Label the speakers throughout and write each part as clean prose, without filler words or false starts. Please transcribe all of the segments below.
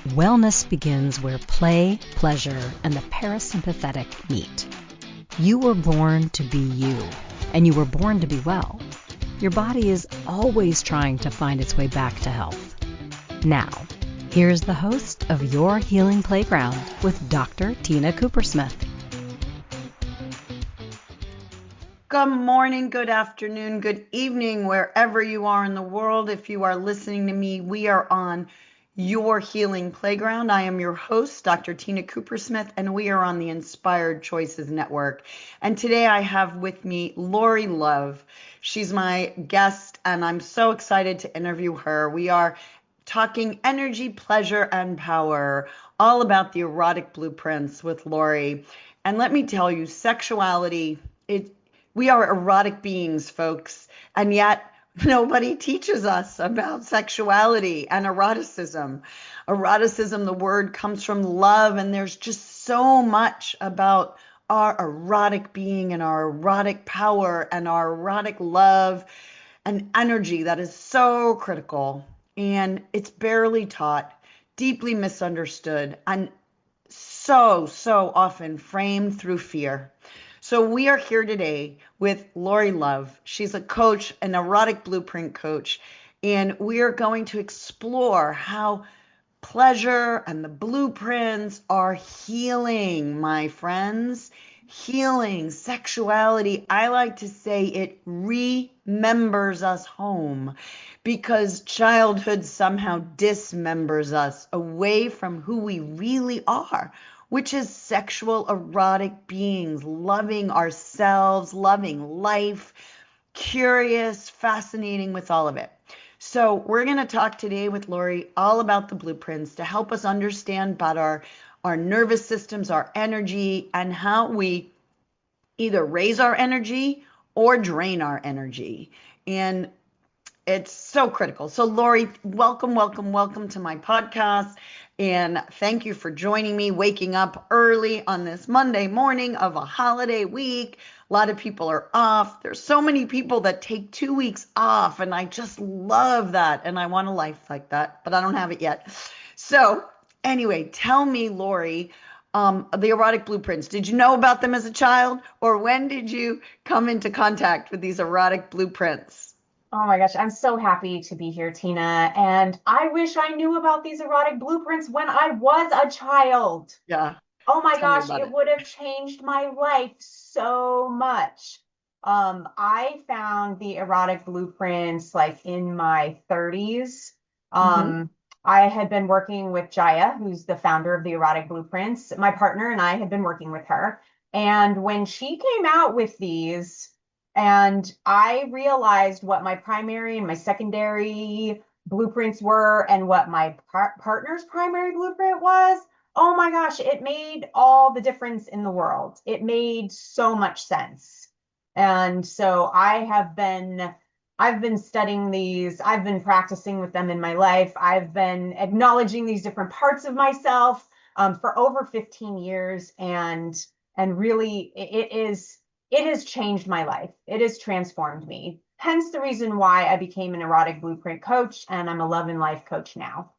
Speaker 1: Wellness begins where play, pleasure, and the parasympathetic meet. You were born to be you, and you were born to be well. Your body is always trying to find its way back to health. Now, here's the host of Your Healing Playground with Dr. Tina Coopersmith.
Speaker 2: Good morning, good afternoon, good evening, wherever you are in the world. If you are listening to me, we are on Your Healing Playground. I am your host, Dr. Tina Coopersmith, and we are on the Inspired Choices Network. And today I have with me LAURIE Love. She's my guest, and I'm so excited to interview her. We are talking energy, pleasure, and power, all about the erotic blueprints with LAURIE. And let me tell you, sexuality, we are erotic beings, folks, and yet nobody teaches us about sexuality and eroticism. Eroticism, the word comes from love, and there's just so much about our erotic being and our erotic power and our erotic love and energy that is so critical. And it's barely taught, deeply misunderstood, and so often framed through fear. So we are here today with LAURIE Love. She's a coach, an erotic blueprint coach, and we are going to explore how pleasure and the blueprints are healing, my friends. Healing, sexuality. I like to say it remembers us home because childhood somehow dismembers us away from who we really are, which is sexual erotic beings, loving ourselves, loving life, curious, fascinating with all of it. So we're going to talk today with LAURIE all about the blueprints to help us understand about our nervous systems, our energy, and how we either raise our energy or drain our energy. And it's so critical. So LAURIE, welcome to my podcast. And thank you for joining me, waking up early on this Monday morning of a holiday week. A lot of people are off. There's so many people that take 2 weeks off, and I just love that. And I want a life like that, but I don't have it yet. So anyway, tell me, LAURIE, the erotic blueprints, did you know about them as a child, or when did you come into contact with these erotic blueprints?
Speaker 3: Oh my gosh, I'm so happy to be here, Tina. And I wish I knew about these erotic blueprints when I was a child.
Speaker 2: Yeah.
Speaker 3: Oh my gosh, it would have changed my life so much. I found the erotic blueprints like in my 30s. I had been working with Jaya, who's the founder of the erotic blueprints. My partner and I had been working with her. And when she came out with these, and I realized what my primary and my secondary blueprints were and what my partner's primary blueprint was. Oh my gosh, it made all the difference in the world. It made so much sense. And so I've been studying these. I've been practicing with them in my life. I've been acknowledging these different parts of myself for over 15 years. And really it has changed my life. It has transformed me. Hence the reason why I became an erotic blueprint coach, and I'm a love and life coach now.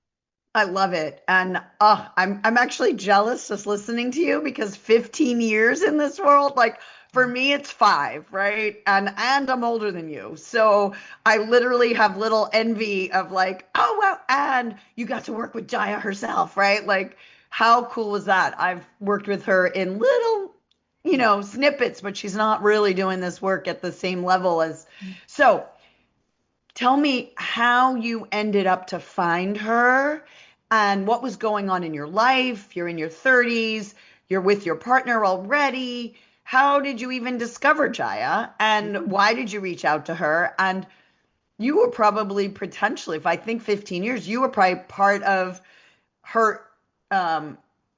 Speaker 2: I love it. And I'm actually jealous just listening to you because 15 years in this world, like for me, it's 5, right? And I'm older than you. So I literally have little envy of like, oh, well, and you got to work with Jaya herself, right? Like, how cool was that? I've worked with her in little snippets, but she's not really doing this work at the same level as. So tell me how you ended up to find her and what was going on in your life. You're in your 30s, you're with your partner already. How did you even discover Jaya, and why did you reach out to her? And you were probably potentially, if I think 15 years, you were probably part of her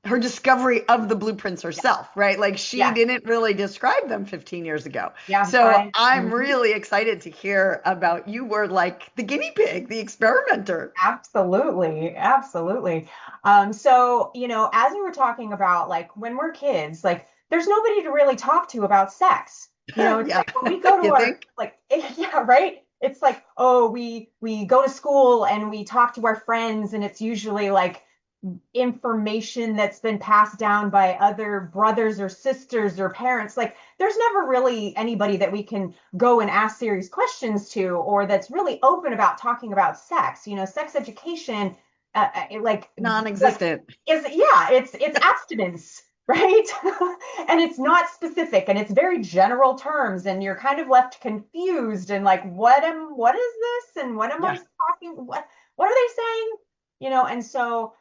Speaker 2: her discovery of the blueprints herself, right? Like she didn't really describe them 15 years ago. Yeah. So I'm really excited to hear about, you were like the guinea pig, the experimenter.
Speaker 3: Absolutely. So, as we were talking about, like when we're kids, like there's nobody to really talk to about sex. It's like when we go to our, like, yeah, right. It's like, oh, we go to school and we talk to our friends, and it's usually like information that's been passed down by other brothers or sisters or parents. Like there's never really anybody that we can go and ask serious questions to, or that's really open about talking about sex. Sex education,
Speaker 2: Non-existent.
Speaker 3: it's abstinence, right? And it's not specific, and it's very general terms, and you're kind of left confused and like, what is this, and what am I talking? What are they saying? And so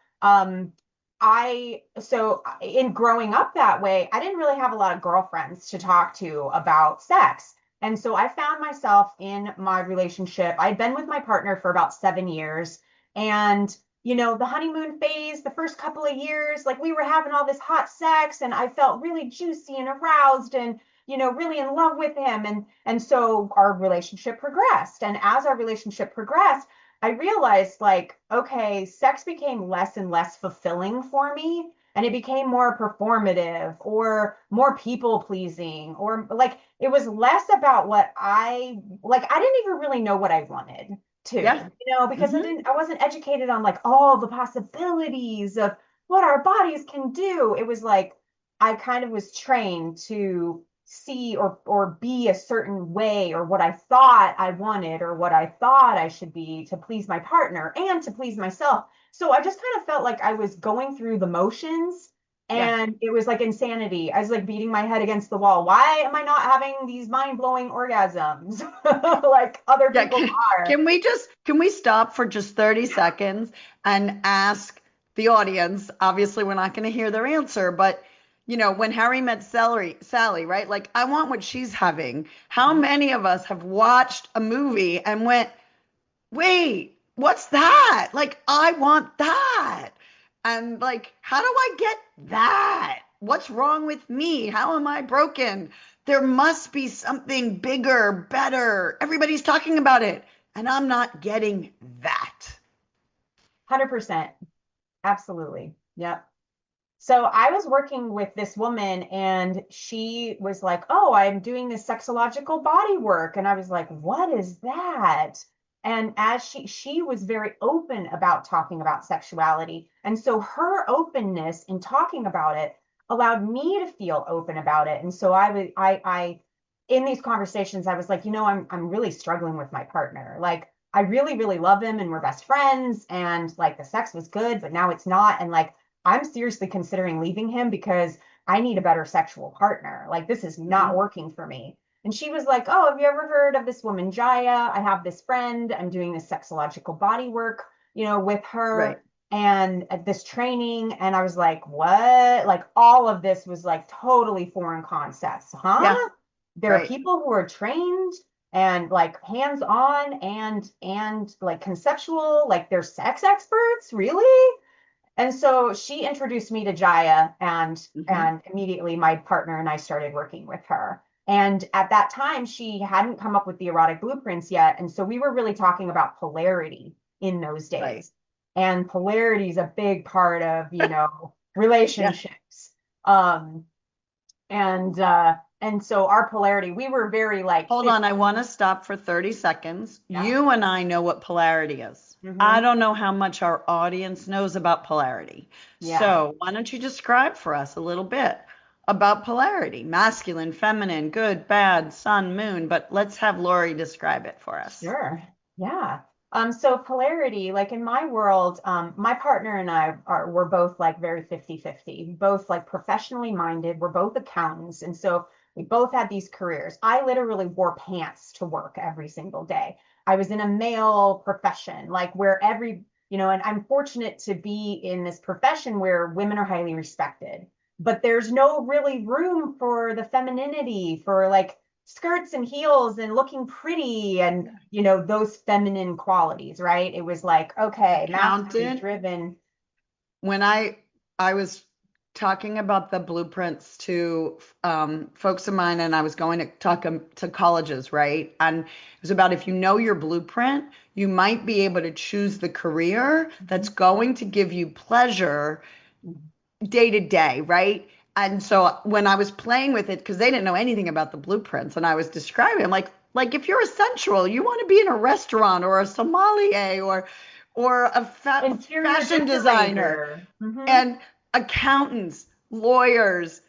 Speaker 3: in growing up that way, I didn't really have a lot of girlfriends to talk to about sex. And so I found myself in my relationship. I'd been with my partner for about 7 years. And, the honeymoon phase, the first couple of years, like we were having all this hot sex and I felt really juicy and aroused and, really in love with him. And so our relationship progressed. And as our relationship progressed, I realized like, okay, sex became less and less fulfilling for me. And it became more performative or more people pleasing, or like it was less about what I didn't even really know what I wanted to, because I wasn't educated on like all the possibilities of what our bodies can do. It was like I kind of was trained to see or be a certain way, or what I thought I wanted or what I thought I should be to please my partner and to please myself. So I just kind of felt like I was going through the motions, and it was like insanity. I was like beating my head against the wall. Why am I not having these mind-blowing orgasms like other people are?
Speaker 2: Can we stop for just 30 seconds and ask the audience? Obviously, we're not going to hear their answer, but when Harry met Sally, right? Like, I want what she's having. How many of us have watched a movie and went, wait, what's that? Like, I want that. And like, how do I get that? What's wrong with me? How am I broken? There must be something bigger, better. Everybody's talking about it, and I'm not getting that.
Speaker 3: 100%. Absolutely. Yep. So I was working with this woman, and she was like, "Oh, I'm doing this sexological body work." And I was like, "What is that?" And as she was very open about talking about sexuality. And so her openness in talking about it allowed me to feel open about it. And so I in these conversations, I was like, I'm really struggling with my partner. Like I really, really love him and we're best friends, and like the sex was good, but now it's not. And like I'm seriously considering leaving him because I need a better sexual partner. Like this is not working for me. And she was like, "Oh, have you ever heard of this woman, Jaya? I have this friend. I'm doing this sexological body work, with her
Speaker 2: Right.
Speaker 3: and this training." And I was like, "What?" Like all of this was like totally foreign concepts, huh?
Speaker 2: Yeah.
Speaker 3: There are
Speaker 2: Right.
Speaker 3: people who are trained and like hands-on and like conceptual, like they're sex experts, really? And so she introduced me to Jaya, and immediately my partner and I started working with her. And at that time, she hadn't come up with the erotic blueprints yet. And so we were really talking about polarity in those
Speaker 2: Right.
Speaker 3: days. And polarity is a big part of,
Speaker 2: Yeah.
Speaker 3: relationships. Um, and so our polarity, we were very like
Speaker 2: Hold on, I want to stop for 30 seconds.
Speaker 3: Yeah.
Speaker 2: You and I know what polarity is. I don't know how much our audience knows about polarity.
Speaker 3: Yeah.
Speaker 2: So why don't you describe for us a little bit about polarity? Masculine, feminine, good, bad, sun, moon, but let's have Laurie describe it for us.
Speaker 3: Sure. Yeah. So polarity, like in my world, my partner and we're both like very 50-50, both like professionally minded. We're both accountants. And so we both had these careers. I literally wore pants to work every single day. I was in a male profession, like where and I'm fortunate to be in this profession where women are highly respected, but there's no really room for the femininity, for like skirts and heels and looking pretty and those feminine qualities, right? It was like, okay, masculine driven.
Speaker 2: When I was talking about the blueprints to folks of mine, and I was going to talk to colleges, right? And it was about, if you know your blueprint, you might be able to choose the career that's going to give you pleasure day to day, right? And so when I was playing with it, because they didn't know anything about the blueprints, and I was describing, like if you're a sensual, you want to be in a restaurant or a sommelier or a
Speaker 3: Interior
Speaker 2: fashion designer,
Speaker 3: decorator. Mhm.
Speaker 2: and accountants, lawyers,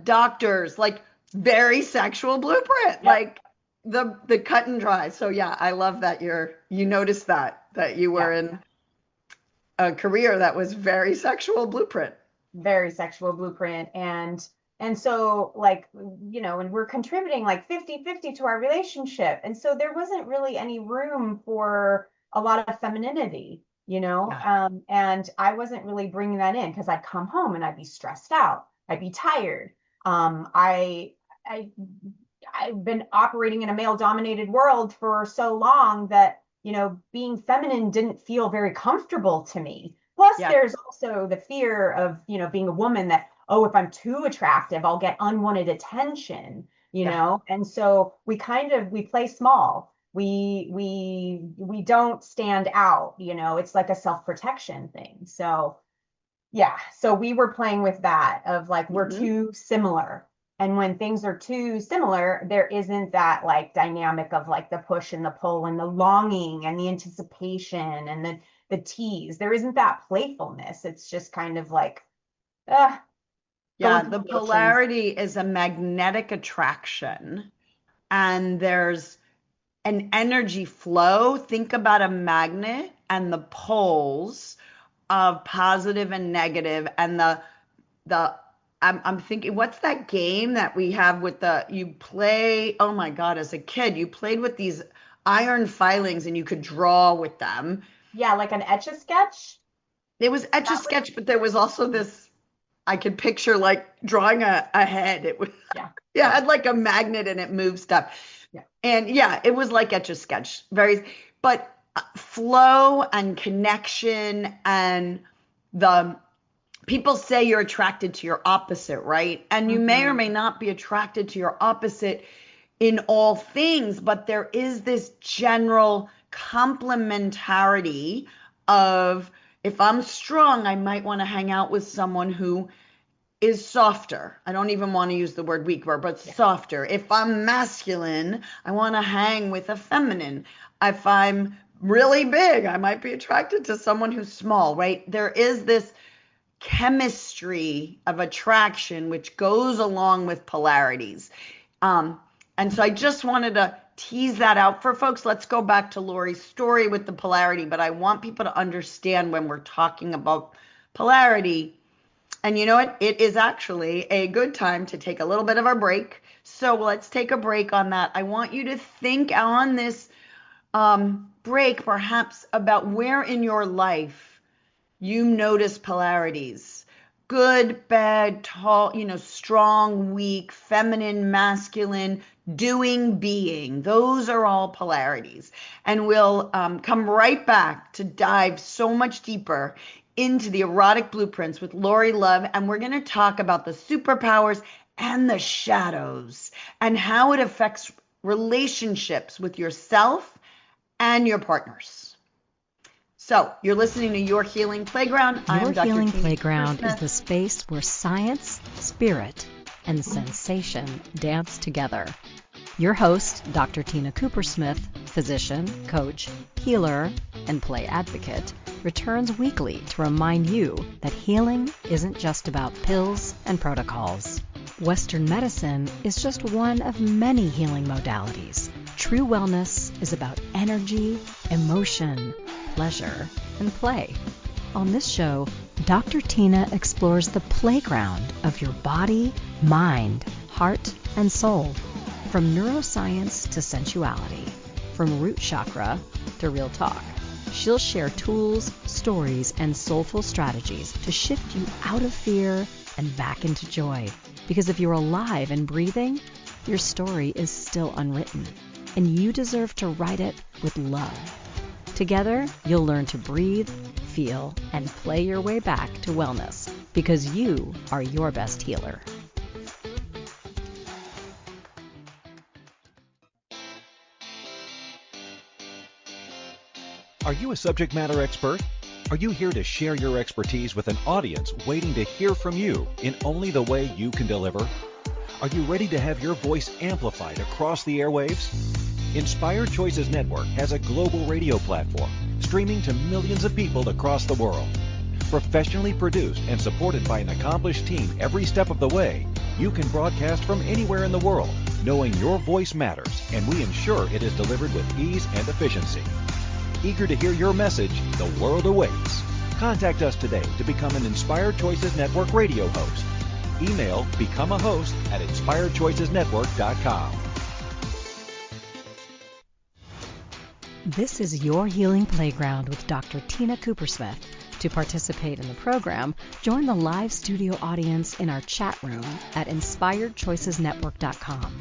Speaker 2: doctors, like very sexual blueprint,
Speaker 3: Yep.
Speaker 2: like the cut and dry. So yeah, I love that you noticed that you were
Speaker 3: Yeah.
Speaker 2: in a career that was very sexual blueprint.
Speaker 3: Very sexual blueprint. And so like, and we're contributing like 50-50 to our relationship. And so there wasn't really any room for a lot of femininity,
Speaker 2: Yeah.
Speaker 3: and I wasn't really bringing that in because I'd come home and I'd be stressed out. I'd be tired. I I've been operating in a male dominated world for so long that, being feminine didn't feel very comfortable to me. Plus,
Speaker 2: Yeah.
Speaker 3: there's also the fear of, being a woman that, oh, if I'm too attractive, I'll get unwanted attention,
Speaker 2: Yeah.
Speaker 3: And so we play small. We don't stand out, It's like a self-protection thing. So yeah, so we were playing with that of like we're
Speaker 2: Hmm.
Speaker 3: too similar. And when things are too similar, there isn't that like dynamic of like the push and the pull and the longing and the anticipation and the tease. There isn't that playfulness. It's just kind of like
Speaker 2: Yeah,
Speaker 3: going through
Speaker 2: the
Speaker 3: the motions.
Speaker 2: polarity is a magnetic attraction, and there's an energy flow. Think about a magnet and the poles of positive and negative, and the I'm thinking, what's that game that we have with you play, oh my God, as a kid, you played with these iron filings and you could draw with them.
Speaker 3: Yeah, like an etch-a-sketch.
Speaker 2: It was etch a
Speaker 3: That was,
Speaker 2: sketch, but there was also this, I could picture like drawing a head. It was,
Speaker 3: yeah,
Speaker 2: yeah, it
Speaker 3: yeah,
Speaker 2: had like a magnet and it moved stuff.
Speaker 3: yeah.
Speaker 2: And yeah, it was like etch a sketch, but flow and connection, and the people say you're attracted to your opposite, right? And you may or
Speaker 3: Hmm.
Speaker 2: may not be attracted to your opposite in all things, but there is this general complementarity of, if I'm strong, I might want to hang out with someone who is softer. I don't even want to use the word weak, but
Speaker 3: Yeah.
Speaker 2: softer. If I'm masculine, I want to hang with a feminine. If I'm really big, I might be attracted to someone who's small, right? There is this chemistry of attraction which goes along with polarities. Um, and so I just wanted to tease that out for folks. Let's go back to Laurie's story with the polarity, but I want people to understand when we're talking about polarity. And you know what? It is actually a good time to take a little bit of a break. So let's take a break on that. I want you to think on this break perhaps about where in your life you notice polarities. Good, bad, tall, strong, weak, feminine, masculine, doing, being. Those are all polarities. And we'll come right back to dive so much deeper into the erotic blueprints with Laurie Love. And we're going to talk about the superpowers and the shadows and how it affects relationships with yourself and your partners. So, you're listening to Your Healing Playground.
Speaker 1: Your
Speaker 2: I'm Dr.
Speaker 1: Healing
Speaker 2: Tina
Speaker 1: Playground is
Speaker 2: Cooper-Smith.
Speaker 1: the space where science, spirit, and sensation dance together. Your host, Dr. Tina Cooper-Smith, physician, coach, healer, and play advocate, returns weekly to remind you that healing isn't just about pills and protocols. Western medicine is just one of many healing modalities. True wellness is about energy, emotion, pleasure, and play. On this show, Dr. Tina explores the playground of your body, mind, heart, and soul. From neuroscience to sensuality, from root chakra to real talk. She'll share tools, stories, and soulful strategies to shift you out of fear and back into joy. Because if you're alive and breathing, your story is still unwritten, and you deserve to write it with love. Together, you'll learn to breathe, feel, and play your way back to wellness, because you are your best healer.
Speaker 4: Are you a subject matter expert? Are you here to share your expertise with an audience waiting to hear from you in only the way you can deliver? Are you ready to have your voice amplified across the airwaves? Inspired Choices Network has a global radio platform, streaming to millions of people across the world. Professionally produced and supported by an accomplished team every step of the way, you can broadcast from anywhere in the world, knowing your voice matters, and we ensure it is delivered with ease and efficiency. Eager to hear your message, the world awaits. Contact us today to become an Inspired Choices Network radio host. Email become a host at inspiredchoicesnetwork.com.
Speaker 1: This is Your Healing Playground with Dr. Tina Coopersmith. To participate in the program, join the live studio audience in our chat room at inspiredchoicesnetwork.com.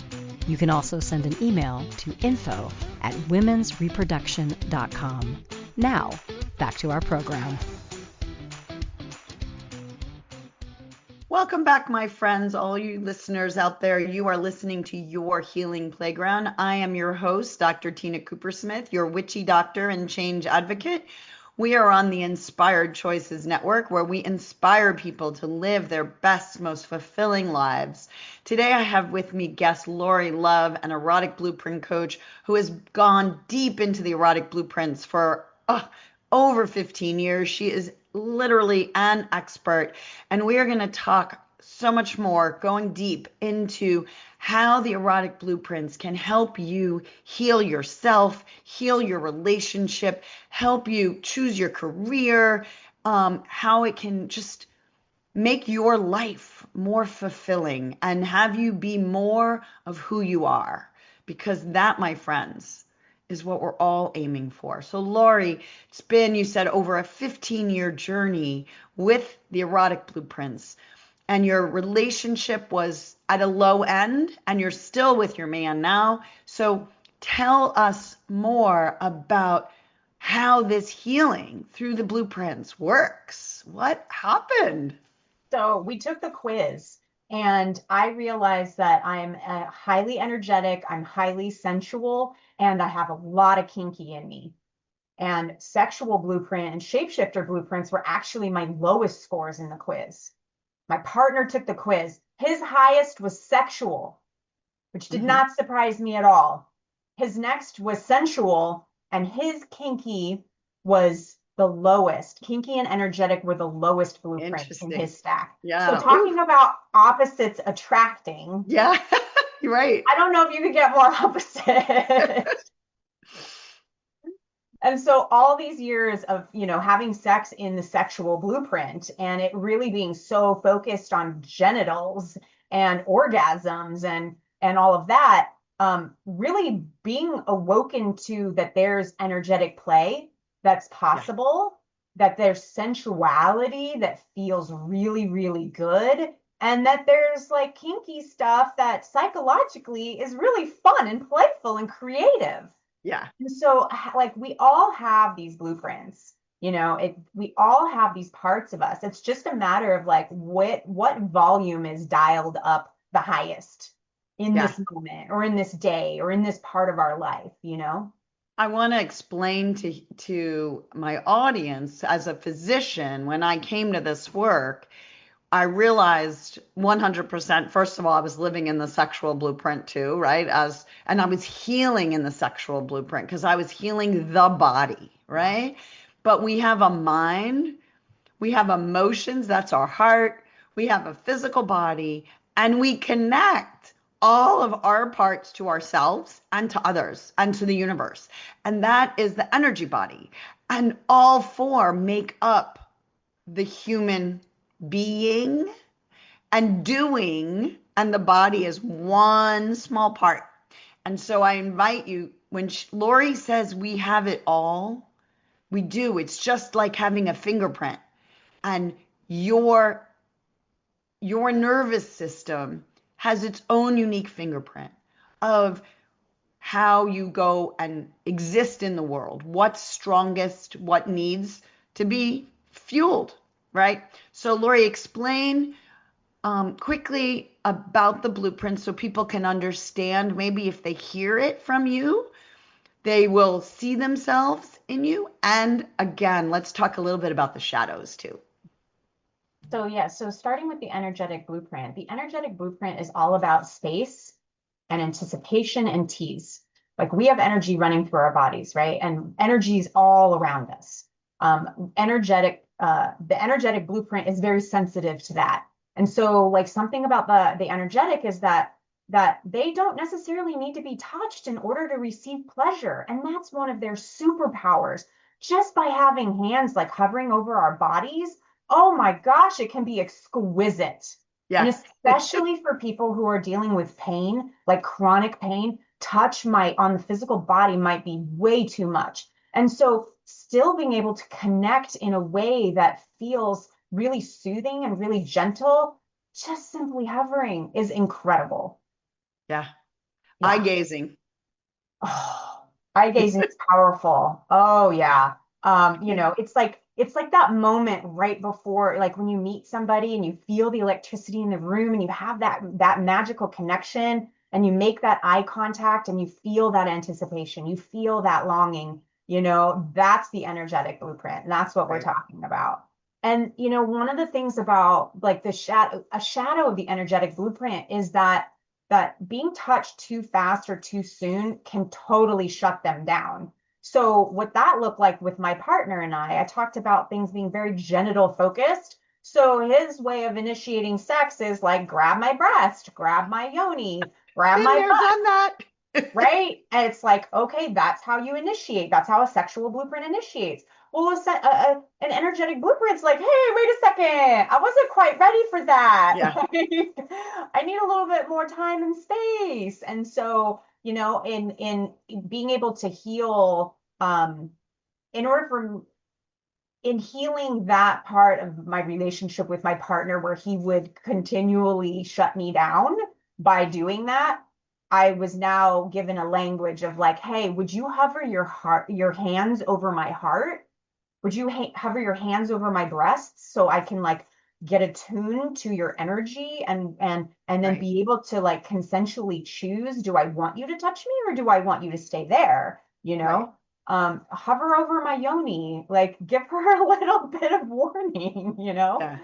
Speaker 1: You can also send an email to info@womensreproduction.com. Now, back to our program.
Speaker 2: Welcome back, my friends, all you listeners out there. You are listening to Your Healing Playground. I am your host, Dr. Tina Coopersmith, your witchy doctor and change advocate. We are on the Inspired Choices Network, where we inspire people to live their best, most fulfilling lives. Today, I have with me guest LAURIE Love, an erotic blueprint coach who has gone deep into the erotic blueprints for over 15 years. She is literally an expert, and we are going to talk so much more, going deep into how the erotic blueprints can help you heal yourself, heal your relationship, help you choose your career, how it can just make your life more fulfilling and have you be more of who you are. Because that, my friends, is what we're all aiming for. So LAURIE, it's been, you said, over a 15-year journey with the erotic blueprints, and your relationship was at a low end, and you're still with your man now. So tell us more about how this healing through the blueprints works. What happened?
Speaker 3: So we took the quiz, and I realized that I'm highly energetic, I'm highly sensual, and I have a lot of kinky in me. And sexual blueprint and shapeshifter blueprints were actually my lowest scores in the quiz. My partner took the quiz. His highest was sexual, which did not surprise me at all. His next was sensual, and his kinky was the lowest. Kinky and energetic were the lowest blueprints in his stack.
Speaker 2: Yeah.
Speaker 3: So talking about opposites attracting.
Speaker 2: Yeah, you're right.
Speaker 3: I don't know if you could get more opposite. And so all these years of, having sex in the sexual blueprint and it really being so focused on genitals and orgasms and all of that, really being awoken to that there's energetic play that's possible, that there's sensuality that feels really, really good, and that there's like kinky stuff that psychologically is really fun and playful and creative.
Speaker 2: Yeah.
Speaker 3: And so like we all have these blueprints, we all have these parts of us. It's just a matter of like what volume is dialed up the highest in this moment or in this day or in this part of our life,
Speaker 2: I want to explain to my audience, as a physician, when I came to this work, I realized 100%, first of all, I was living in the sexual blueprint too, right? And I was healing in the sexual blueprint because I was healing the body, right? But we have a mind, we have emotions, that's our heart, we have a physical body, and we connect all of our parts to ourselves and to others and to the universe. And that is the energy body. And all four make up the human being and doing, and the body is one small part. And so I invite you, when LAURIE says we have it all, we do. It's just like having a fingerprint, and your nervous system has its own unique fingerprint of how you go and exist in the world, what's strongest, what needs to be fueled. Right? So LAURIE, explain quickly about the blueprint so people can understand. Maybe if they hear it from you, they will see themselves in you. And again, let's talk a little bit about the shadows too.
Speaker 3: So starting with the energetic blueprint is all about space and anticipation and tease. Like we have energy running through our bodies, right? And energy is all around us. The energetic blueprint is very sensitive to that. And so like something about the energetic is that they don't necessarily need to be touched in order to receive pleasure. And that's one of their superpowers. Just by having hands like hovering over our bodies, oh my gosh, it can be exquisite. And
Speaker 2: Yeah.
Speaker 3: especially for people who are dealing with pain, like chronic pain, touch might on the physical body might be way too much. And so still being able to connect in a way that feels really soothing and really gentle, just simply hovering is incredible.
Speaker 2: Yeah.
Speaker 3: Yeah.
Speaker 2: Eye gazing.
Speaker 3: Oh, eye gazing is powerful. Oh yeah. It's like that moment right before, like when you meet somebody and you feel the electricity in the room and you have that magical connection and you make that eye contact and you feel that anticipation, you feel that longing, that's the energetic blueprint. And that's what we're talking about. And one of the things about like a shadow of the energetic blueprint is that being touched too fast or too soon can totally shut them down. So what that looked like with my partner and I talked about things being very genital focused. So his way of initiating sex is like grab my breast, grab my yoni, grab
Speaker 2: Been
Speaker 3: my
Speaker 2: there,
Speaker 3: butt,
Speaker 2: done that.
Speaker 3: right? And it's like, okay, that's how you initiate. That's how a sexual blueprint initiates. Well, an energetic blueprint's like, hey, wait a second, I wasn't quite ready for that.
Speaker 2: Yeah.
Speaker 3: I need a little bit more time and space. And so, in being able to heal, in order for in healing that part of my relationship with my partner where he would continually shut me down by doing that, I was now given a language of like, hey, would you hover your hands over my heart? Would you hover your hands over my breasts so I can like get attuned to your energy and then be able to like consensually choose, do I want you to touch me or do I want you to stay there? Hover over my yoni, like give her a little bit of warning,
Speaker 2: Yeah.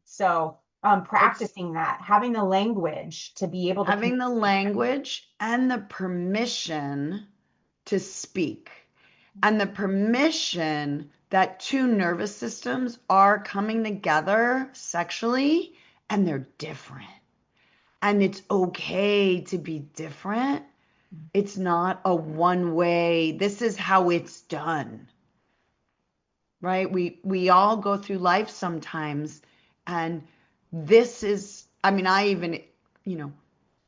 Speaker 3: So practicing that, having the language to be able to
Speaker 2: having the language and the permission to speak and the permission that two nervous systems are coming together sexually and they're different. And it's okay to be different. It's not a one way, this is how it's done. Right? We all go through life sometimes and this is,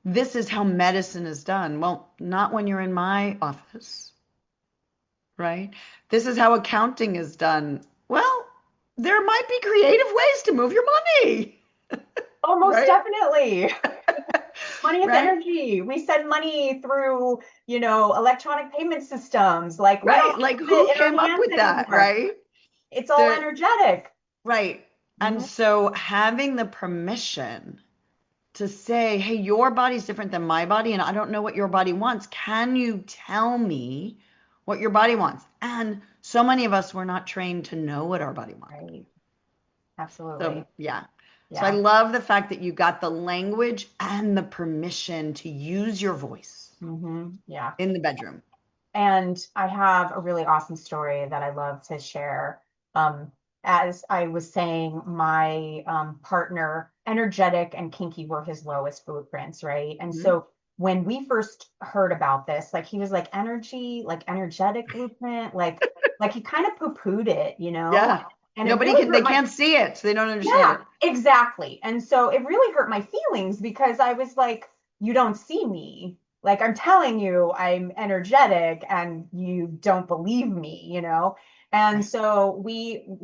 Speaker 2: this is how medicine is done. Well, not when you're in my office, right? This is how accounting is done. Well, there might be creative ways to move your money.
Speaker 3: Oh, most
Speaker 2: Right?
Speaker 3: definitely. Money is
Speaker 2: Right?
Speaker 3: energy. We send money through, electronic payment systems. Like we
Speaker 2: Right.
Speaker 3: don't
Speaker 2: Like
Speaker 3: use
Speaker 2: who
Speaker 3: it in our
Speaker 2: came up
Speaker 3: hands
Speaker 2: with that,
Speaker 3: anymore.
Speaker 2: right?
Speaker 3: It's all
Speaker 2: The,
Speaker 3: energetic.
Speaker 2: right. And so having the permission to say, hey, your body's different than my body, and I don't know what your body wants. Can you tell me what your body wants? And so many of us were not trained to know what our body wants.
Speaker 3: Right. Absolutely.
Speaker 2: So, yeah.
Speaker 3: Yeah.
Speaker 2: So I love the fact that you got the language and the permission to use your voice
Speaker 3: Yeah.
Speaker 2: in the bedroom.
Speaker 3: And I have a really awesome story that I love to share. As I was saying, my partner, energetic and kinky were his lowest blueprints, right? And so when we first heard about this, like he was like energy, like energetic blueprint, like he kind of poo-pooed it,
Speaker 2: Yeah.
Speaker 3: And
Speaker 2: Nobody
Speaker 3: really
Speaker 2: can, they can't see it, so they don't understand
Speaker 3: yeah,
Speaker 2: it.
Speaker 3: exactly. And so it really hurt my feelings because I was like, you don't see me. Like I'm telling you I'm energetic and you don't believe me. And so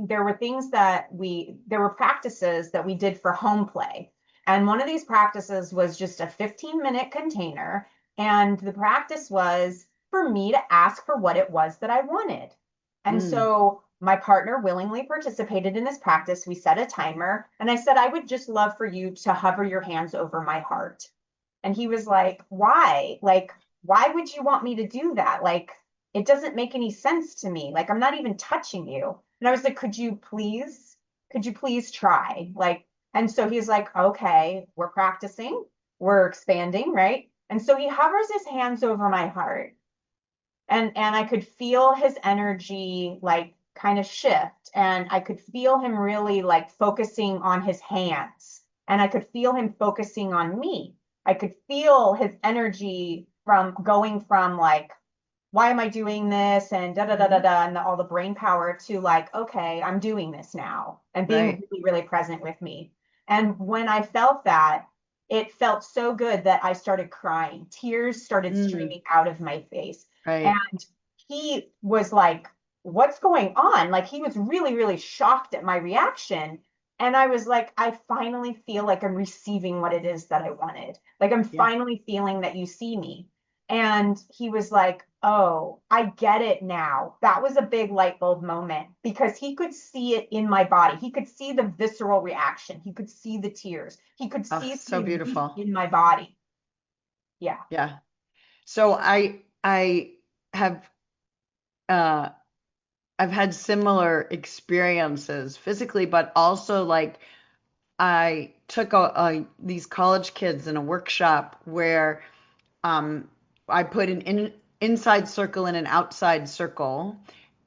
Speaker 3: there were practices that we did for home play. And one of these practices was just a 15-minute container. And the practice was for me to ask for what it was that I wanted. And so my partner willingly participated in this practice. We set a timer and I said, I would just love for you to hover your hands over my heart. And he was like, why? Like, why would you want me to do that? Like, it doesn't make any sense to me. Like, I'm not even touching you. And I was like, could you please try? Like, and so he's like, okay, we're practicing, we're expanding, right? And so he hovers his hands over my heart. And I could feel his energy like kind of shift, and I could feel him really like focusing on his hands, and I could feel him focusing on me. I could feel his energy from going from like, why am I doing this, and da da da da da, and all the brain power, to like, okay, I'm doing this now, and being
Speaker 2: Right.
Speaker 3: really, really present with me. And when I felt that, it felt so good that I started crying. Tears started streaming out of my face.
Speaker 2: Right.
Speaker 3: And he was like, what's going on? Like, he was really, really shocked at my reaction. And I was like, I finally feel like I'm receiving what it is that I wanted. Like, I'm
Speaker 2: Yeah.
Speaker 3: finally feeling that you see me. And he was like, oh, I get it now. That was a big light bulb moment, because he could see it in my body. He could see the visceral reaction. He could see the tears. He could
Speaker 2: Oh,
Speaker 3: see
Speaker 2: so
Speaker 3: the
Speaker 2: beautiful.
Speaker 3: in my body. Yeah.
Speaker 2: Yeah. So I have I've had similar experiences physically, but also like I took these college kids in a workshop where I put an inside circle and an outside circle.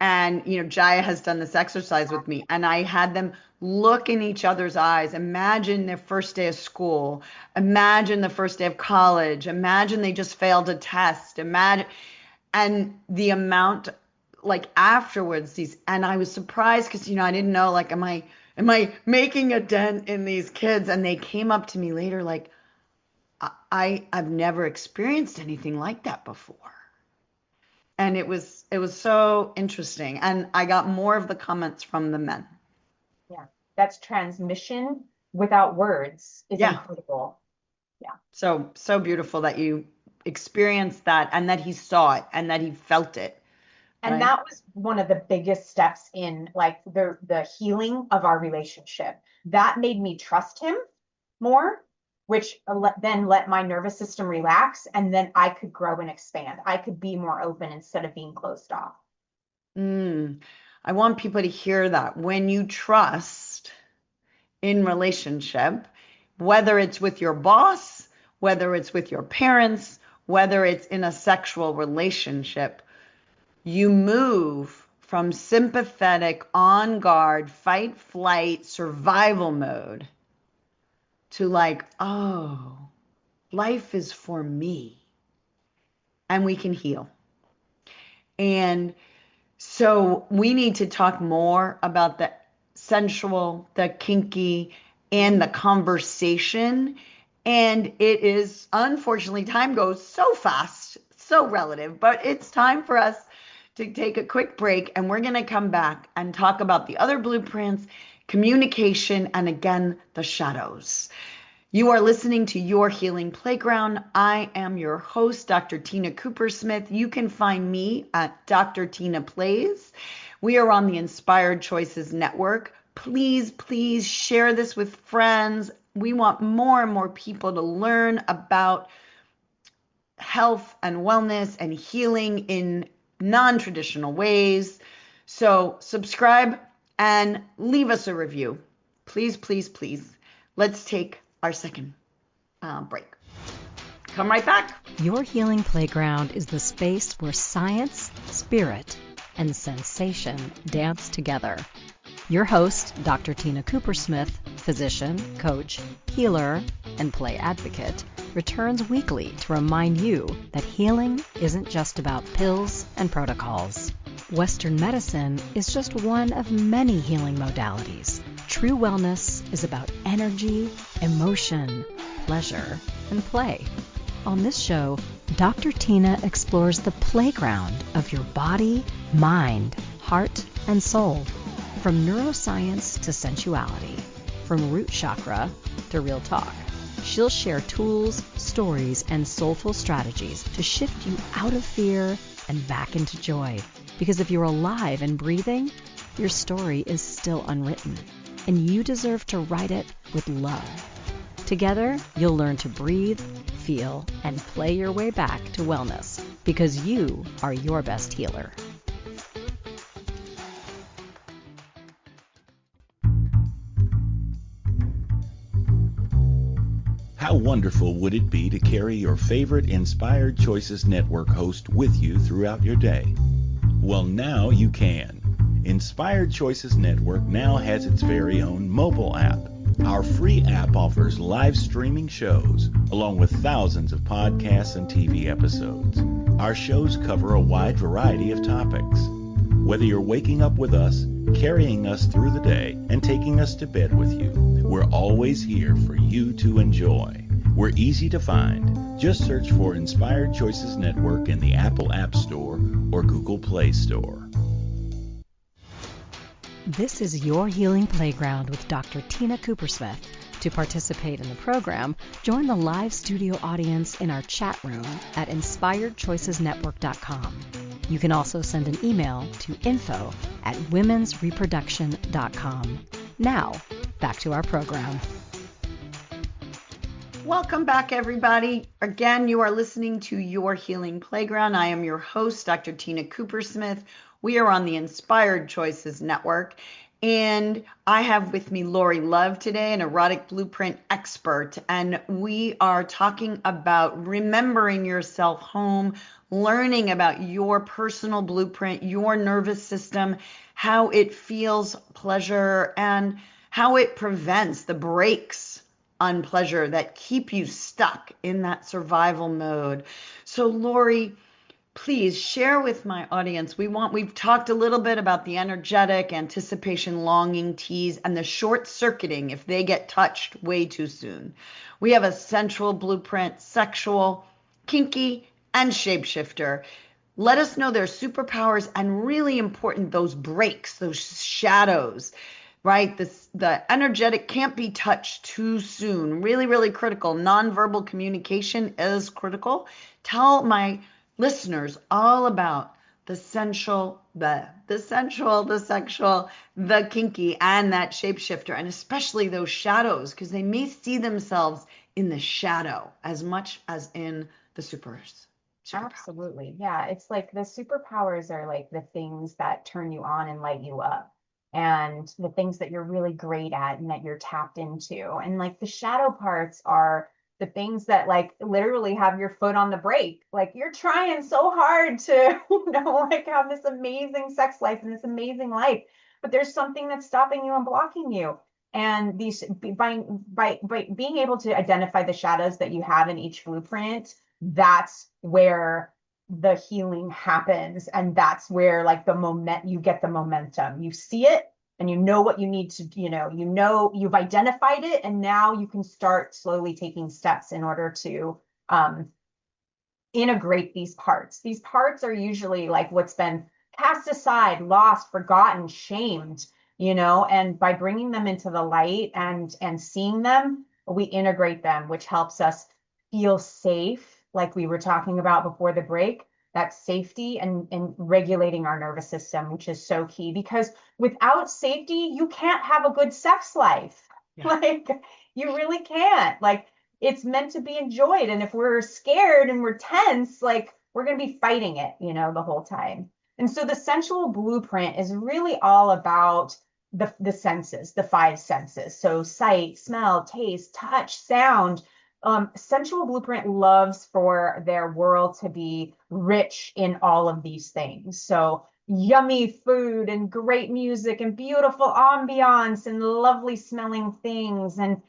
Speaker 2: And, Jaya has done this exercise with me, and I had them look in each other's eyes. Imagine their first day of school. Imagine the first day of college. Imagine they just failed a test. Imagine, and the amount, like afterwards, and I was surprised because, I didn't know, like, am I making a dent in these kids? And they came up to me later, like, I've never experienced anything like that before. And it was so interesting. And I got more of the comments from the men.
Speaker 3: Yeah. That's transmission without words is
Speaker 2: Yeah.
Speaker 3: incredible. Yeah.
Speaker 2: So beautiful that you experienced that, and that he saw it, and that he felt it.
Speaker 3: And
Speaker 2: Right?
Speaker 3: that was one of the biggest steps in like the healing of our relationship. That made me trust him more, which then let my nervous system relax, and then I could grow and expand. I could be more open instead of being closed off.
Speaker 2: I want people to hear that. When you trust in relationship, whether it's with your boss, whether it's with your parents, whether it's in a sexual relationship, you move from sympathetic, on guard, fight, flight, survival mode to like, oh, life is for me, and we can heal. And so we need to talk more about the sensual, the kinky, and the conversation. And it is, unfortunately, time goes so fast, so relative, but it's time for us to take a quick break, and we're going to come back and talk about the other blueprints, communication, and again, the shadows. You are listening to Your Healing Playground. I am your host, Dr. Tina Cooper-Smith. You can find me at Dr. Tina Plays. We are on the Inspired Choices Network. Please, please share this with friends. We want more and more people to learn about health and wellness and healing in non-traditional ways. So subscribe and leave us a review. Please, please, please. Let's take our second break. Come right back.
Speaker 1: Your Healing Playground is the space where science, spirit, and sensation dance together. Your host, Dr. Tina Cooper-Smith, physician, coach, healer, and play advocate, returns weekly to remind you that healing isn't just about pills and protocols. Western medicine is just one of many healing modalities. True wellness is about energy, emotion, pleasure, and play. On this show, Dr. Tina explores the playground of your body, mind, heart, and soul. From neuroscience to sensuality, from root chakra to real talk. She'll share tools, stories, and soulful strategies to shift you out of fear and back into joy. Because if you're alive and breathing, your story is still unwritten, and you deserve to write it with love. Together, you'll learn to breathe, feel, and play your way back to wellness, because you are your best healer.
Speaker 5: How wonderful would it be to carry your favorite Inspired Choices Network host with you throughout your day? Well, now you can. Inspired Choices Network now has its very own mobile app. Our free app offers live streaming shows, along with thousands of podcasts and TV episodes. Our shows cover a wide variety of topics. Whether you're waking up with us, carrying us through the day, and taking us to bed with you, we're always here for you to enjoy. We're easy to find. Just search for Inspired Choices Network in the Apple App Store or Google Play Store.
Speaker 1: This is Your Healing Playground with Dr. Tina Coopersmith. To participate in the program, join the live studio audience in our chat room at inspiredchoicesnetwork.com. You can also send an email to info@womensreproduction.com. Now, back to our program.
Speaker 2: Welcome back, everybody. Again, you are listening to Your Healing Playground. I am your host, Dr. Tina Coopersmith. We are on the Inspired Choices Network, and I have with me LAURIE Love today, an erotic blueprint expert, and we are talking about remembering yourself home, learning about your personal blueprint, your nervous system, how it feels pleasure, and how it prevents the brakes on pleasure that keep you stuck in that survival mode. So LAURIE, please share with my audience. We've talked a little bit about the energetic, anticipation, longing, tease, and the short circuiting if they get touched way too soon. We have a sensual blueprint, sexual, kinky, and shapeshifter. Let us know their superpowers and really important, those breaks, those shadows, right? The energetic can't be touched too soon. Really, really critical. Nonverbal communication is critical. Tell my listeners all about the sensual, the sensual, the sexual, the kinky, and that shapeshifter, and especially those shadows, because they may see themselves in the shadow as much as in the superpowers.
Speaker 3: Absolutely. Yeah. It's like the superpowers are like the things that turn you on and light you up, and the things that you're really great at and that you're tapped into. And like the shadow parts are the things that like literally have your foot on the brake. Like you're trying so hard to, like have this amazing sex life and this amazing life, but there's something that's stopping you and blocking you. And these by being able to identify the shadows that you have in each blueprint, that's where the healing happens. And that's where like you get the momentum. You see it, and you know what you need to, you've identified it, and now you can start slowly taking steps in order to integrate these parts. These parts are usually like what's been cast aside, lost, forgotten, shamed, and by bringing them into the light and seeing them, we integrate them, which helps us feel safe, like we were talking about before the break. That safety and regulating our nervous system, which is so key, because without safety, you can't have a good sex life. Yeah. Like you really can't. Like it's meant to be enjoyed. And if we're scared and we're tense, like we're going to be fighting it, the whole time. And so the sensual blueprint is really all about the senses, the 5 senses. So sight, smell, taste, touch, sound. Sensual blueprint loves for their world to be rich in all of these things. So yummy food and great music and beautiful ambiance and lovely smelling things and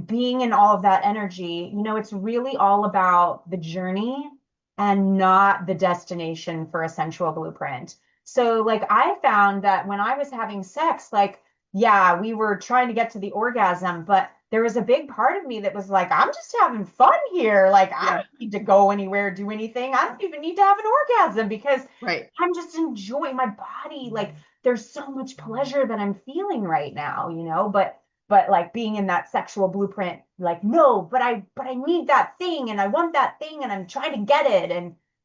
Speaker 3: being in all of that energy. It's really all about the journey and not the destination for a sensual blueprint. So like I found that when I was having sex, like, yeah, we were trying to get to the orgasm, but there was a big part of me that was like, I'm just having fun here. Like, I don't need to go anywhere, do anything. I don't even need to have an orgasm because I'm just enjoying my body. Like, there's so much pleasure that I'm feeling right now, but like being in that sexual blueprint, like, no, but I need that thing and I want that thing and I'm trying to get it.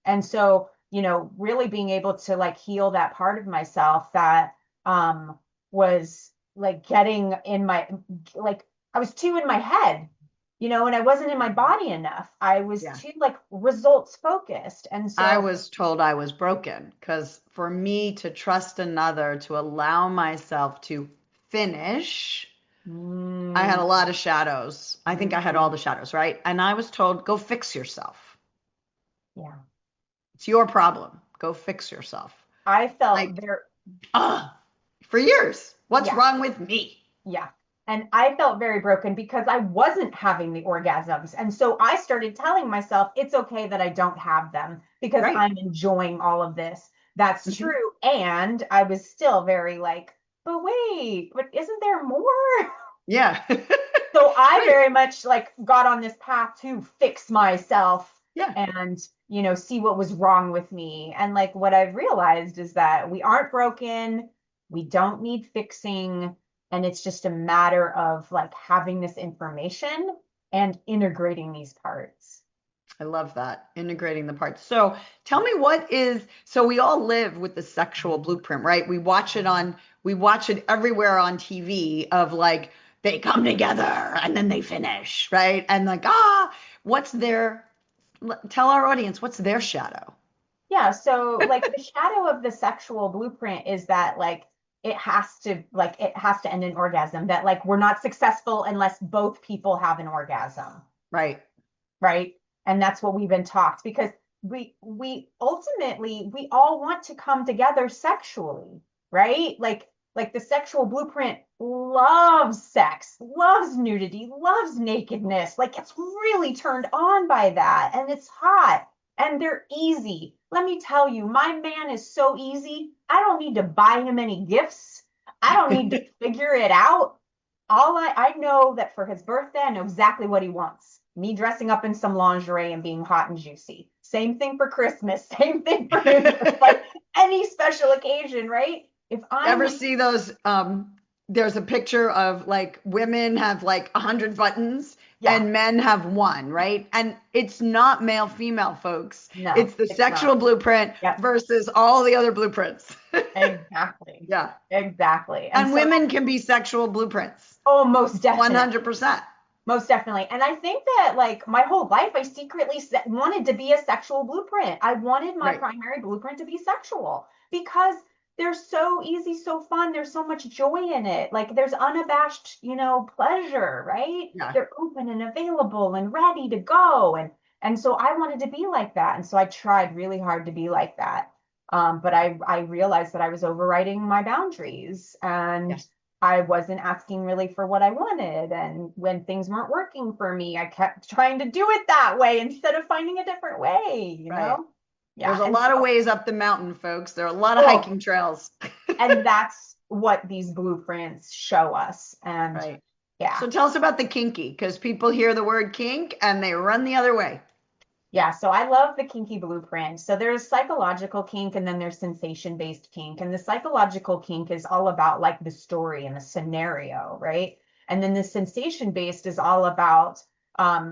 Speaker 3: And so, really being able to like heal that part of myself that was like getting in my, like, I was too in my head, and I wasn't in my body enough. I was too like results focused. And so
Speaker 2: I was told I was broken, because for me to trust another, to allow myself to finish I had a lot of shadows. I think I had all the shadows, right? And I was told, go fix yourself.
Speaker 3: Yeah.
Speaker 2: It's your problem. Go fix yourself.
Speaker 3: I felt
Speaker 2: Like,
Speaker 3: very,
Speaker 2: for years. What's
Speaker 3: Yeah.
Speaker 2: wrong with me?
Speaker 3: yeah. And I felt very broken because I wasn't having the orgasms. And so I started telling myself it's okay that I don't have them because
Speaker 2: Right.
Speaker 3: I'm enjoying all of this. That's true. And I was still very like, but wait, but isn't there more?
Speaker 2: Yeah.
Speaker 3: So I
Speaker 2: Right.
Speaker 3: very much like got on this path to fix myself
Speaker 2: Yeah.
Speaker 3: and, see what was wrong with me. And like what I've realized is that we aren't broken, we don't need fixing, and it's just a matter of like having this information and integrating these parts.
Speaker 2: I love that. Integrating the parts. So tell me so we all live with the sexual blueprint, right? We watch it everywhere on TV of like, they come together and then they finish, right? And like, tell our audience, what's their shadow?
Speaker 3: Yeah, so like the shadow of the sexual blueprint is that like it has to end in orgasm, that like we're not successful unless both people have an orgasm,
Speaker 2: Right.
Speaker 3: right? And that's what we've been taught because we ultimately we all want to come together sexually, right? Like the sexual blueprint loves sex, loves nudity, loves nakedness. Like it's really turned on by that and it's hot and they're easy. Let me tell you, my man is so easy. I don't need to buy him any gifts. I don't need to figure it out. I know that for his birthday, I know exactly what he wants. Me dressing up in some lingerie and being hot and juicy. Same thing for Christmas. Same thing for New Year's. Like any special occasion, right? If
Speaker 2: Ever
Speaker 3: I'm
Speaker 2: see those? There's a picture of like women have like 100 buttons
Speaker 3: Yeah.
Speaker 2: and men have one, right? And it's not male female, folks.
Speaker 3: No,
Speaker 2: It's the
Speaker 3: it's
Speaker 2: sexual
Speaker 3: not.
Speaker 2: blueprint
Speaker 3: Yep.
Speaker 2: versus all the other blueprints.
Speaker 3: Exactly.
Speaker 2: Yeah.
Speaker 3: Exactly.
Speaker 2: And
Speaker 3: so,
Speaker 2: women can be sexual blueprints.
Speaker 3: oh, most definitely.
Speaker 2: 100%.
Speaker 3: Most definitely. And I think that like my whole life, I secretly wanted to be a sexual blueprint. I wanted my
Speaker 2: Right.
Speaker 3: primary blueprint to be sexual because they're so easy, so fun. There's so much joy in it. Like there's unabashed, pleasure, right?
Speaker 2: Yeah.
Speaker 3: They're open and available and ready to go. And so I wanted to be like that. And so I tried really hard to be like that. But I realized that I was overriding my boundaries and
Speaker 2: Yes.
Speaker 3: I wasn't asking really for what I wanted. And when things weren't working for me, I kept trying to do it that way instead of finding a different way, you
Speaker 2: Right.
Speaker 3: know? Yeah.
Speaker 2: There's a
Speaker 3: And
Speaker 2: lot of
Speaker 3: so,
Speaker 2: ways up the mountain, folks. There are a lot of
Speaker 3: oh,
Speaker 2: hiking trails.
Speaker 3: and that's what these blueprints show us. And
Speaker 2: Right.
Speaker 3: yeah.
Speaker 2: So tell us about the kinky, because people hear the word kink and they run the other way.
Speaker 3: Yeah, so I love the kinky blueprint. So there's psychological kink and then there's sensation-based kink. And the psychological kink is all about like the story and the scenario, right? And then the sensation-based is all about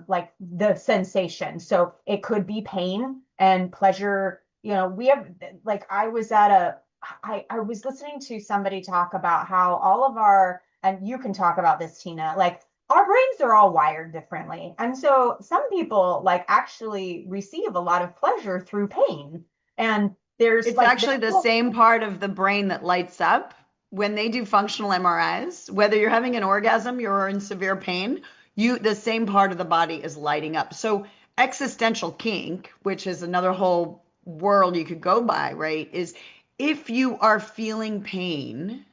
Speaker 3: like the sensation. So it could be pain and pleasure. We have like I was listening to somebody talk about how all of and you can talk about this, Tina, like our brains are all wired differently. And so some people like actually receive a lot of pleasure through pain. And there's
Speaker 2: It's
Speaker 3: like
Speaker 2: actually the same part of the brain that lights up when they do functional MRIs. Whether you're having an orgasm, you're in severe pain, the same part of the body is lighting up. So existential kink, which is another whole world you could go by, right, is if you are feeling pain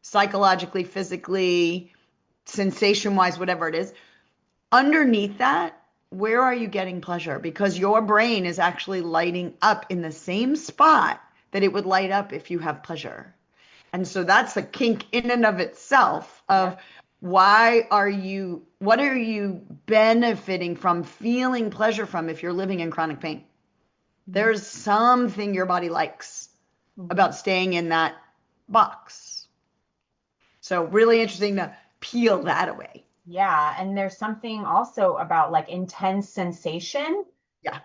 Speaker 2: psychologically, physically, sensation wise, whatever it is, underneath that, where are you getting pleasure? Because your brain is actually lighting up in the same spot that it would light up if you have pleasure. And so that's a kink in and of itself of what are you benefiting from, feeling pleasure from if you're living in chronic pain? There's something your body likes about staying in that box. So really interesting to peel that away.
Speaker 3: Yeah, and there's something also about like intense sensation
Speaker 2: Yeah.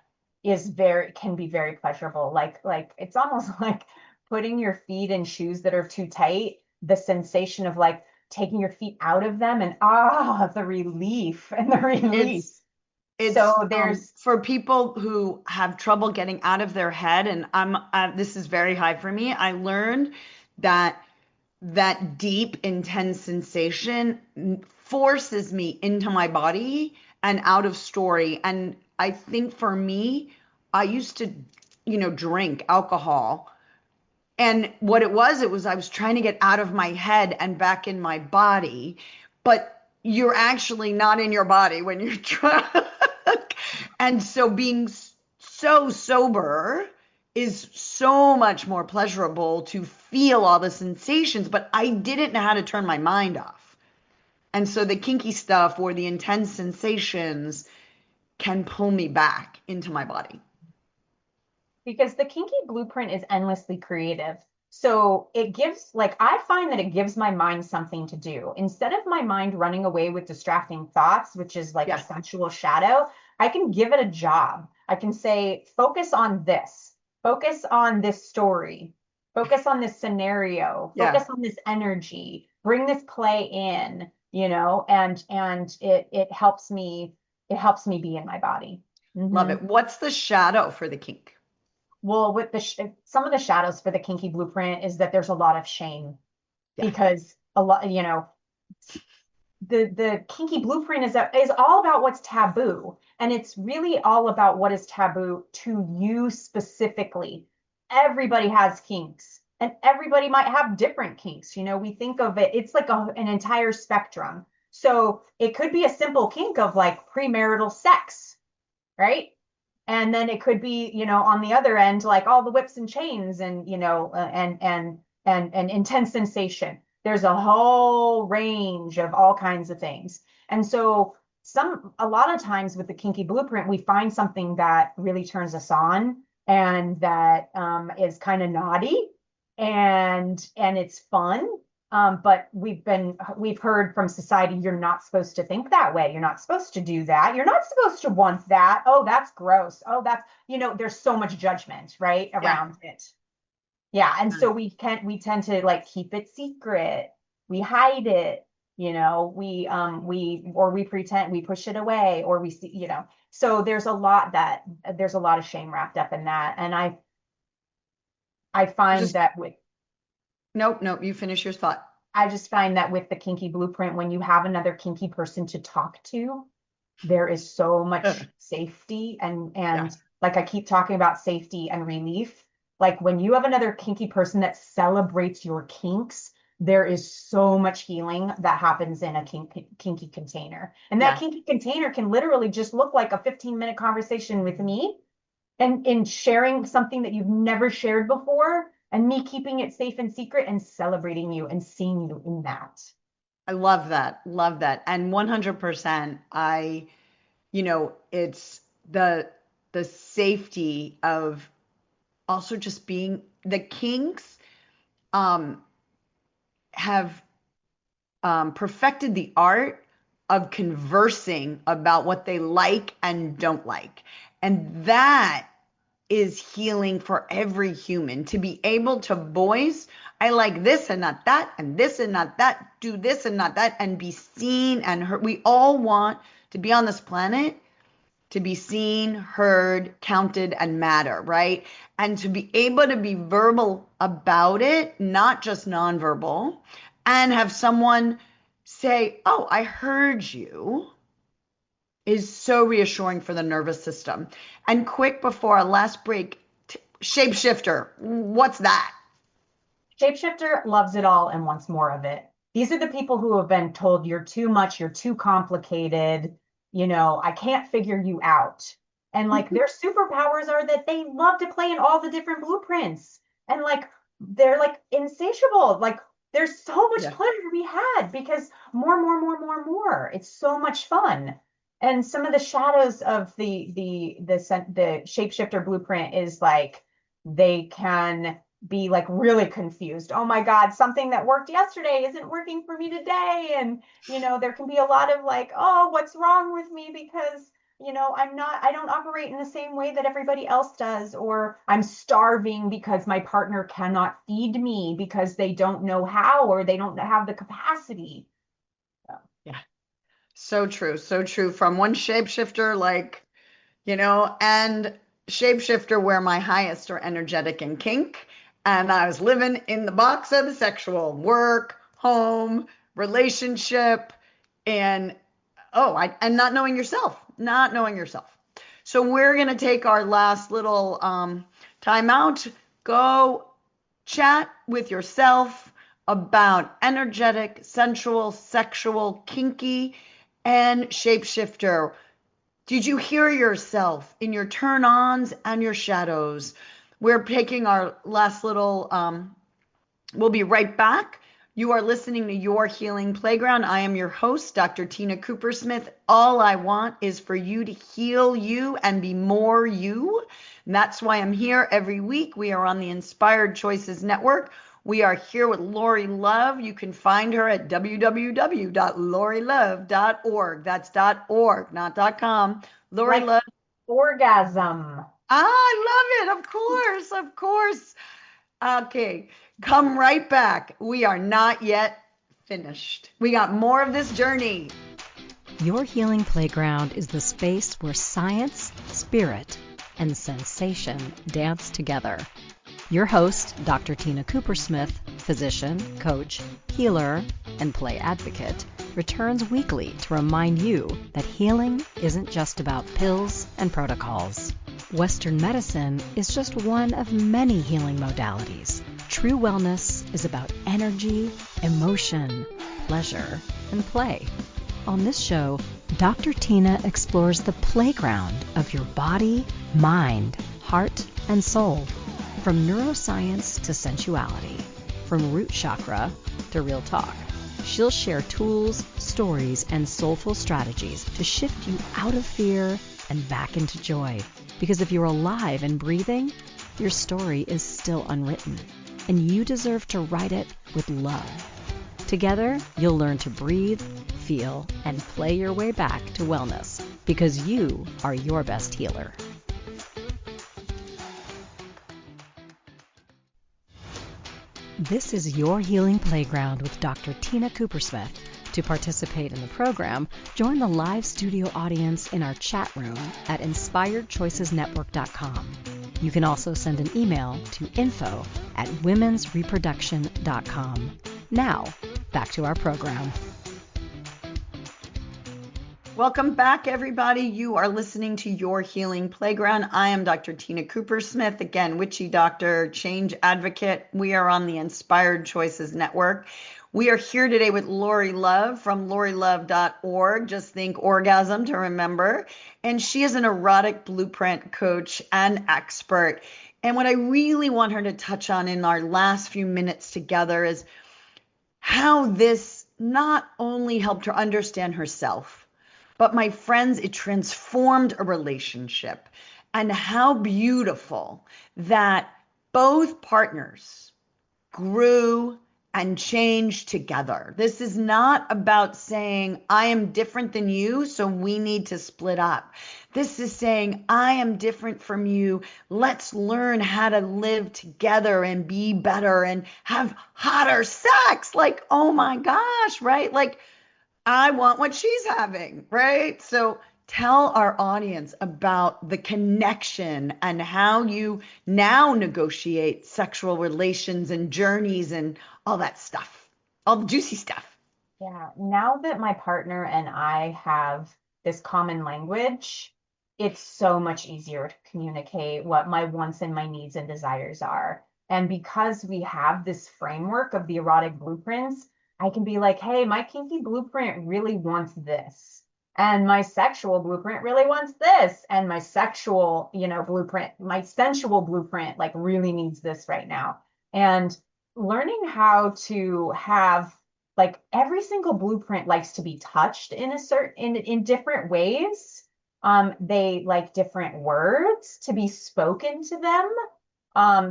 Speaker 3: can be very pleasurable. Like it's almost like putting your feet in shoes that are too tight, the sensation of like taking your feet out of them and the relief and the release.
Speaker 2: It's
Speaker 3: So there's
Speaker 2: for people who have trouble getting out of their head, and this is very high for me. I learned that that deep, intense sensation forces me into my body and out of story. And I think for me, I used to, drink alcohol. And what it was I was trying to get out of my head and back in my body. But you're actually not in your body when you're drunk. And so being so sober is so much more pleasurable to feel all the sensations, but I didn't know how to turn my mind off. And so the kinky stuff or the intense sensations can pull me back into my body.
Speaker 3: Because the kinky blueprint is endlessly creative. So it gives, like, I find that it gives my mind something to do. Instead of my mind running away with distracting thoughts, which is like a sensual shadow, I can give it a job. I can say, focus on this story, focus on this scenario, focus on this energy, bring this play in, and it helps me be in my body.
Speaker 2: Love it. What's the shadow for the kink?
Speaker 3: Well, with some of the shadows for the kinky blueprint is that there's a lot of shame because a lot, the kinky blueprint is all about what's taboo, and it's really all about what is taboo to you specifically. Everybody has kinks, and everybody might have different kinks. We think of it's like an entire spectrum. So it could be a simple kink of like premarital sex, right? And then it could be, on the other end, like all the whips and chains and, and intense sensation. There's a whole range of all kinds of things. And so a lot of times with the kinky blueprint, we find something that really turns us on and that is kind of naughty and it's fun. But we've heard from society, you're not supposed to think that way. You're not supposed to do that. You're not supposed to want that. Oh, that's gross. Oh, that's, there's so much judgment, right, around it. Yeah. And so we tend to like keep it secret. We hide it, we pretend, we push it away, or we see, so there's a lot of shame wrapped up in that. And I find that with
Speaker 2: Nope, you finish your thought.
Speaker 3: I just find that with the kinky blueprint, when you have another kinky person to talk to, there is so much safety and like I keep talking about safety and relief. Like when you have another kinky person that celebrates your kinks, there is so much healing that happens in a kinky container. And that kinky container can literally just look like a 15-minute conversation with me and in sharing something that you've never shared before. And me keeping it safe and secret and celebrating you and seeing you in that.
Speaker 2: I love that. Love that. And 100%, it's the safety of also just being the kinks have perfected the art of conversing about what they like and don't like. And that is healing for every human, to be able to voice, I like this and not that, and this and not that, do this and not that, and be seen and heard. We all want to be on this planet to be seen, heard, counted, and matter, right? And to be able to be verbal about it, not just nonverbal, and have someone say, oh, I heard you, is so reassuring for the nervous system. And quick before our last break, shapeshifter, what's that?
Speaker 3: Shapeshifter loves it all and wants more of it. These are the people who have been told you're too much, you're too complicated, I can't figure you out. And like their superpowers are that they love to play in all the different blueprints. And like they're like insatiable. Like there's so much pleasure to be had because more. It's so much fun. And some of the shadows of the shapeshifter blueprint is like they can be like really confused. Oh my God, something that worked yesterday isn't working for me today. And there can be a lot of like, oh, what's wrong with me because I don't operate in the same way that everybody else does, or I'm starving because my partner cannot feed me because they don't know how or they don't have the capacity. So.
Speaker 2: Yeah. So true. So true. From one shapeshifter, and shapeshifter where my highest are energetic and kink, And I was living in the box of the sexual: work, home, relationship, and and not knowing yourself, not knowing yourself. So we're going to take our last little time out. Go chat with yourself about energetic, sensual, sexual, kinky, and shapeshifter. Did you hear yourself in your turn-ons and your shadows? We're taking our last little, we'll be right back. You are listening to Your Healing Playground. I am your host, Dr. Tina Coopersmith. All I want is for you to heal you and be more you. And that's why I'm here every week. We are on the Inspired Choices Network. We are here with Laurie Love. You can find her at www.laurielove.org. That's .org, not .com. Laurie
Speaker 3: Like
Speaker 2: Love.
Speaker 3: orgasm.
Speaker 2: I love it. Of course. Okay, come right back. We are not yet finished. We got more of this journey.
Speaker 1: Your Healing Playground is the space where science, spirit, and sensation dance together. Your host, Dr. Tina Coopersmith, physician, coach, healer, and play advocate, returns weekly to remind you that healing isn't just about pills and protocols. Western medicine is just one of many healing modalities. True wellness is about energy, emotion, pleasure, and play. On this show, Dr. Tina explores the playground of your body, mind, heart, and soul. From neuroscience to sensuality, from root chakra to real talk. She'll share tools, stories, and soulful strategies to shift you out of fear and back into joy. Because if you're alive and breathing, your story is still unwritten, and you deserve to write it with love. Together, you'll learn to breathe, feel, and play your way back to wellness, because you are your best healer. This is Your Healing Playground with Dr. Tina Coopersmith. To participate in the program, join the live studio audience in our chat room at inspiredchoicesnetwork.com. You can also send an email to info@womensreproduction.com. Now, back to our program.
Speaker 2: Welcome back, everybody. You are listening to Your Healing Playground. I am Dr. Tina Coopersmith, again, witchy doctor, change advocate. We are on the Inspired Choices Network. We are here today with Laurie Love from laurielove.org. Just think orgasm to remember. And she is an erotic blueprint coach and expert. And what I really want her to touch on in our last few minutes together is how this not only helped her understand herself, but my friends, it transformed a relationship. And how beautiful that both partners grew and changed together. This is not about saying, I am different than you, so we need to split up. This is saying, I am different from you. Let's learn how to live together and be better and have hotter sex. Like, oh my gosh, right? Like, I want what she's having, right? So tell our audience about the connection and how you now negotiate sexual relations and journeys and all that stuff, all the juicy stuff.
Speaker 3: Yeah, now that my partner and I have this common language, it's so much easier to communicate what my wants and my needs and desires are. And because we have this framework of the erotic blueprints, I can be like, hey, my kinky blueprint really wants this. And my sexual blueprint really wants this. And my sexual, blueprint, my sensual blueprint, like really needs this right now. And learning how to have like every single blueprint likes to be touched in in different ways. They like different words to be spoken to them.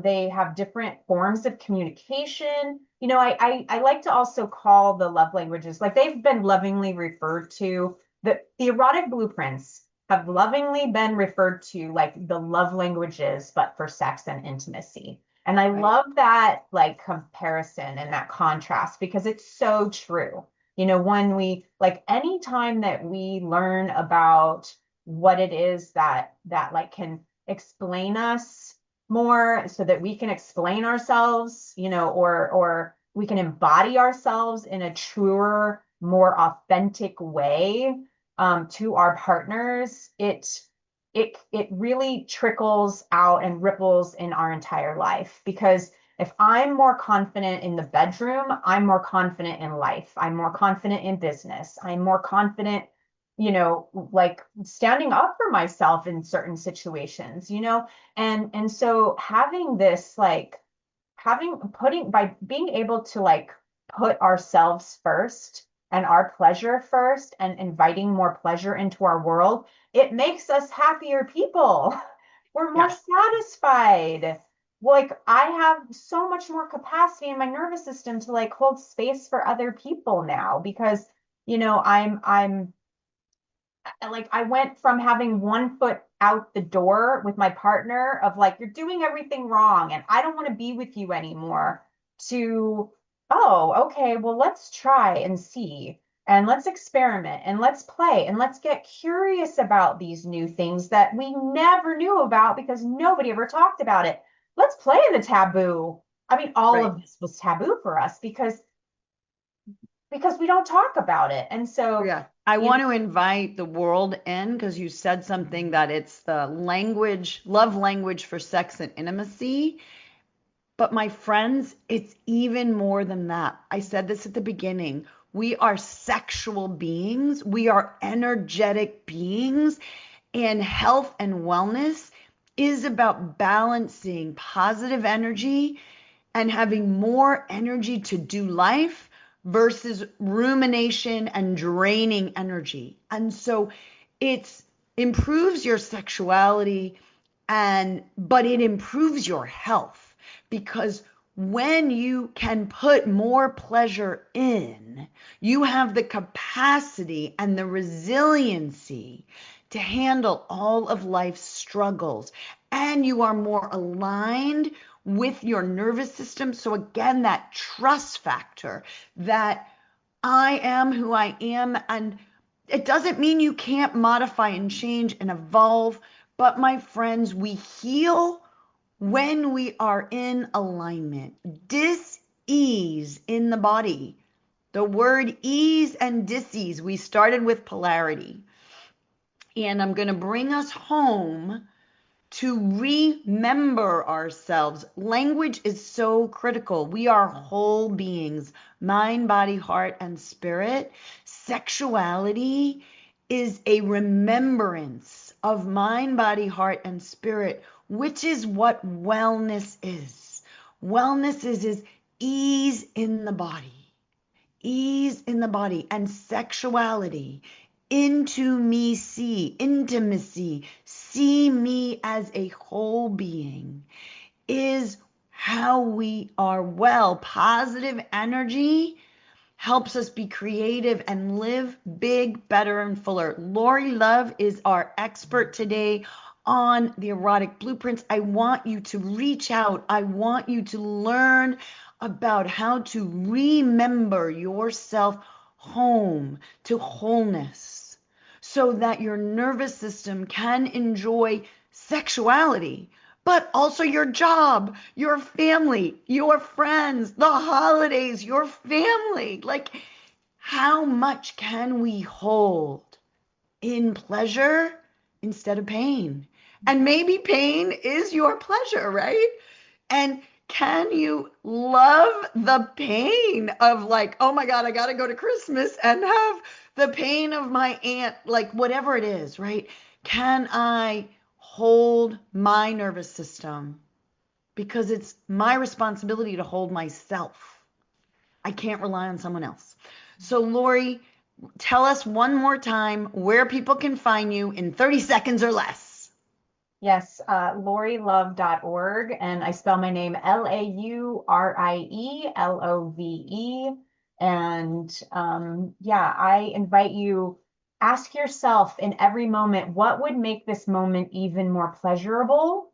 Speaker 3: They have different forms of communication. I like to also call the love languages, like they've been lovingly referred to, the erotic blueprints have lovingly been referred to like the love languages, but for sex and intimacy. And I love that like comparison and that contrast because it's so true. When we like anytime that we learn about what it is that like can explain us more so that we can explain ourselves, or we can embody ourselves in a truer, more authentic way to our partners, it really trickles out and ripples in our entire life. Because if I'm more confident in the bedroom, I'm more confident in life. I'm more confident in business. I'm more confident, like standing up for myself in certain situations, and so having this, like by being able to like put ourselves first and our pleasure first and inviting more pleasure into our world, it makes us happier people. We're more
Speaker 2: Yes.
Speaker 3: satisfied. Like I have so much more capacity in my nervous system to like hold space for other people now because, I'm like I went from having one foot out the door with my partner of like, you're doing everything wrong and I don't want to be with you anymore, to, oh, okay, well, let's try and see and let's experiment and let's play and let's get curious about these new things that we never knew about because nobody ever talked about it. Let's play in the taboo. I mean, all
Speaker 2: Right.
Speaker 3: of this was taboo for us because we don't talk about it. And so,
Speaker 2: Yeah. I want to invite the world in because you said something that it's the love language for sex and intimacy. But my friends, it's even more than that. I said this at the beginning. We are sexual beings. We are energetic beings. And health and wellness is about balancing positive energy and having more energy to do life versus rumination and draining energy. And so it improves your sexuality but it improves your health because when you can put more pleasure in, you have the capacity and the resiliency to handle all of life's struggles, and you are more aligned with your nervous system. So again, that trust factor that I am who I am, and it doesn't mean you can't modify and change and evolve, but my friends, we heal when we are in alignment. Dis-ease in the body. The word ease and dis-ease, we started with polarity. And I'm going to bring us home to remember ourselves. Language is so critical. We are whole beings, mind, body, heart, and spirit. Sexuality is a remembrance of mind, body, heart, and spirit, which is what wellness is. Wellness is ease in the body. Ease in the body. And sexuality, intimacy, see me as a whole being, is how we are well. Positive energy helps us be creative and live big, better, and fuller. Laurie Love is our expert today on the erotic blueprints. I want you to reach out. I want you to learn about how to remember yourself home to wholeness so that your nervous system can enjoy sexuality, but also your job, your family, your friends, the holidays, your family. Like, how much can we hold in pleasure instead of pain? And maybe pain is your pleasure, right? And can you love the pain of like, oh my God, I got to go to Christmas and have the pain of my aunt, like whatever it is, right? Can I hold my nervous system? Because it's my responsibility to hold myself. I can't rely on someone else. So Laurie, tell us one more time where people can find you in 30 seconds or less.
Speaker 3: Yes, laurielove.org, and I spell my name LAURIELOVE. And yeah, I invite you, ask yourself in every moment, what would make this moment even more pleasurable?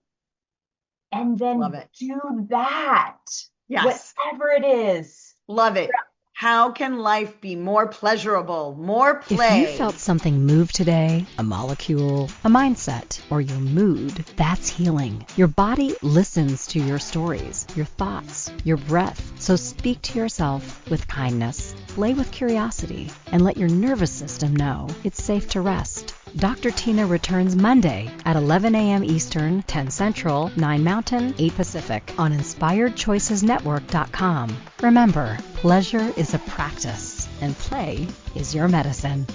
Speaker 3: And
Speaker 2: Love
Speaker 3: then
Speaker 2: it.
Speaker 3: do that,
Speaker 2: Yes.
Speaker 3: whatever it is.
Speaker 2: Love it. How can life be more pleasurable, more play?
Speaker 1: If you felt something move today, a molecule, a mindset, or your mood, that's healing. Your body listens to your stories, your thoughts, your breath. So speak to yourself with kindness, play with curiosity, and let your nervous system know it's safe to rest. Dr. Tina returns Monday at 11 a.m. Eastern, 10 Central, 9 Mountain, 8 Pacific on InspiredChoicesNetwork.com. Remember, pleasure is a practice and play is your medicine.